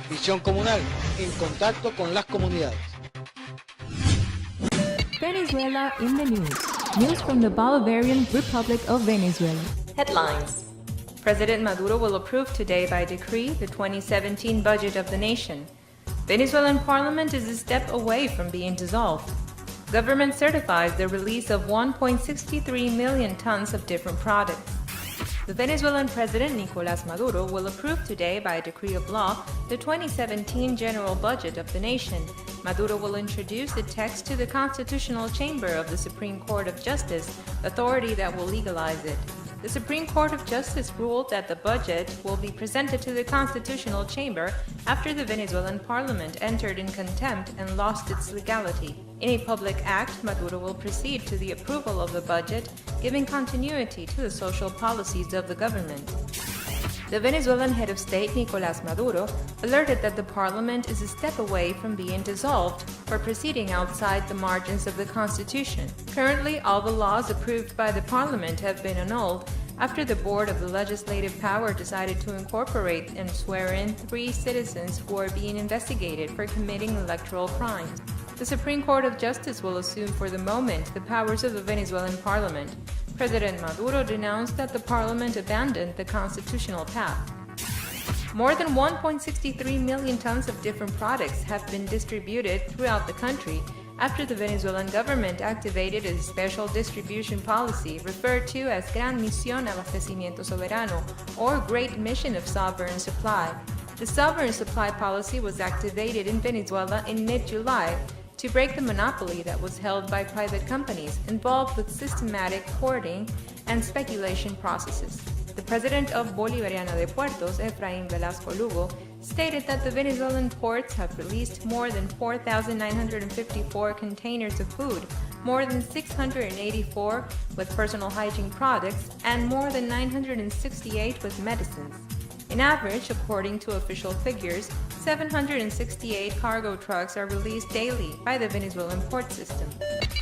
Visión comunal, en contacto con las comunidades. Venezuela in the news. News from the Bolivarian Republic of Venezuela. Headlines. President Maduro will approve today by decree the 2017 budget of the nation. Venezuelan parliament is a step away from being dissolved. Government certifies the release of 1.63 million tons of different products. The Venezuelan President Nicolás Maduro will approve today by a decree of law the 2017 general budget of the nation. Maduro will introduce the text to the Constitutional Chamber of the Supreme Court of Justice, authority that will legalize it. The Supreme Court of Justice ruled that the budget will be presented to the Constitutional Chamber after the Venezuelan parliament entered in contempt and lost its legality. In a public act, Maduro will proceed to the approval of the budget, giving continuity to the social policies of the government. The Venezuelan head of state, Nicolás Maduro, alerted that the parliament is a step away from being dissolved for proceeding outside the margins of the constitution. Currently, all the laws approved by the parliament have been annulled after the board of the legislative power decided to incorporate and swear in 3 citizens who are being investigated for committing electoral crimes. The Supreme Court of Justice will assume for the moment the powers of the Venezuelan parliament. President Maduro denounced that the parliament abandoned the constitutional path. More than 1.63 million tons of different products have been distributed throughout the country after the Venezuelan government activated a special distribution policy referred to as Gran Misión Abastecimiento Soberano, or Great Mission of Sovereign Supply. The sovereign supply policy was activated in Venezuela in mid-July to break the monopoly that was held by private companies involved with systematic hoarding and speculation processes. The president of Bolivariana de Puertos, Efraín Velasco Lugo, stated that the Venezuelan ports have released more than 4,954 containers of food, more than 684 with personal hygiene products, and more than 968 with medicines. In average, according to official figures, 768 cargo trucks are released daily by the Venezuelan port system.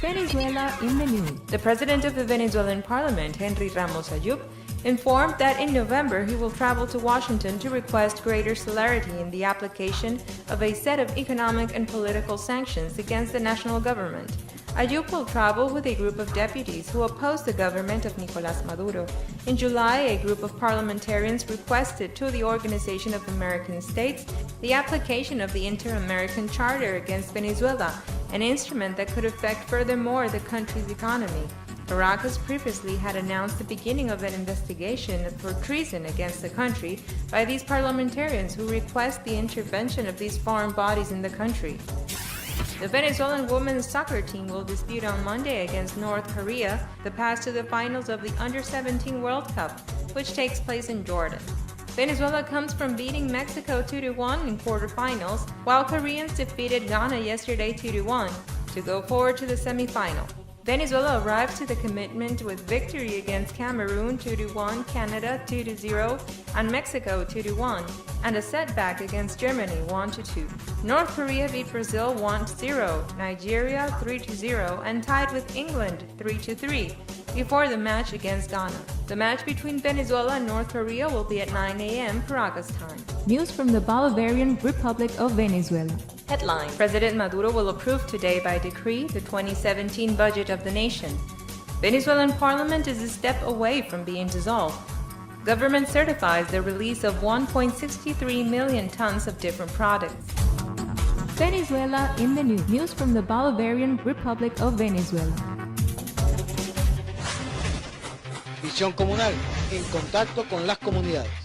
Venezuela in the news. The president of the Venezuelan parliament, Henry Ramos Ayub, informed that in November he will travel to Washington to request greater celerity in the application of a set of economic and political sanctions against the national government. Ayub will travel with a group of deputies who oppose the government of Nicolás Maduro. In July, a group of parliamentarians requested to the Organization of American States the application of the Inter-American Charter against Venezuela, an instrument that could affect furthermore the country's economy. Caracas previously had announced the beginning of an investigation for treason against the country by these parliamentarians who request the intervention of these foreign bodies in the country. The Venezuelan women's soccer team will dispute on Monday against North Korea the pass to the finals of the Under-17 World Cup, which takes place in Jordan. Venezuela comes from beating Mexico 2-1 in quarterfinals, while Koreans defeated Ghana yesterday 2-1 to go forward to the semifinal. Venezuela arrived to the commitment with victory against Cameroon 2-1, Canada 2-0, and Mexico 2-1, and a setback against Germany 1-2. North Korea beat Brazil 1-0, Nigeria 3-0, and tied with England 3-3 before the match against Ghana. The match between Venezuela and North Korea will be at 9 a.m. Caracas time. News from the Bolivarian Republic of Venezuela. Headline. President Maduro will approve today by decree the 2017 budget of the nation. Venezuelan parliament is a step away from being dissolved. Government certifies the release of 1.63 million tons of different products. Venezuela in the news. News from the Bolivarian Republic of Venezuela. Visión comunal, en contacto con las comunidades.